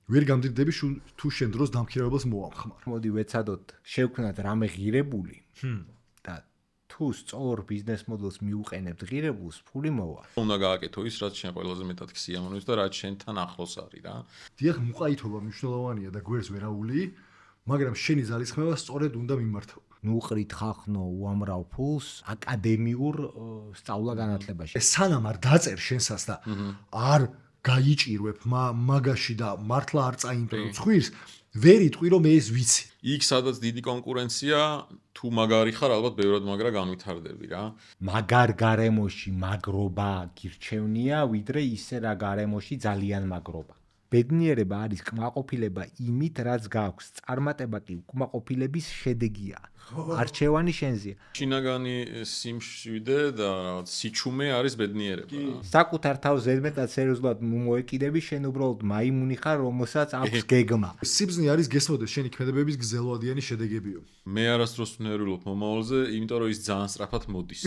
ვერ გამდიდრდები თუ შენ დროს დამქირავებას მოამხმარ. მოდი ვეცადოთ შევქმნათ რამე ღირებული და თუ სწორ ბიზნეს მოდელს მიუყენებთ ღირებულს, ფული მოვა. უნდა გააკეთო ის, რაც შენ ყველაზე მეტად გსიამოვნებს და რაც შენთან ახლოს არის რა. დიახ, მუყაითობა მნიშვნელოვანია და გვერდს ვერაული, მაგრამ შენი ძალისხმევა სწორედ უნდა მიმართო. ნუყრით ხახნო უამრავ ფულს აკადემიურ სწავლა-განათლებაში. სანამ არ დაწერ შენსას და არ გაიჭირვებ მაგაში და მართლა არ წაიმტვრო ცხვირს, ვერ იტყვი რომ ეს ვიცი. იქ სადაც დიდი კონკურენცია, თუ მაგარი ხარ, ალბათ ბევრად მაგრა განვითარდები რა. მაგარ გარემოში მაგრობა გირჩევნია, ვიდრე ისე რა გარემოში ძალიან მაგრობა. ბედნიერება არის კმაყოფილება იმით, რაც გაქვს. წარმატება კი კმაყოფილების შედეგია. არჩევანი შენზეა. შინაგანი სიმშვიდე და რაღაც სიჩუმე არის ბედნიერება. საკუთარ თავს ზედმეტად სერიოზულად მოეკიდები, შენ უბრალოდ მაიმუნი ხარ, რომელსაც აქვს გეგმა. სიბზნე არის გესმოდეს შენი ქმედებების გრძელვადიანი შედეგებიო. მე არასდროს ვნერვილობ მომავალზე, იმიტომ რომ ის ძალიან სწრაფად მოდის.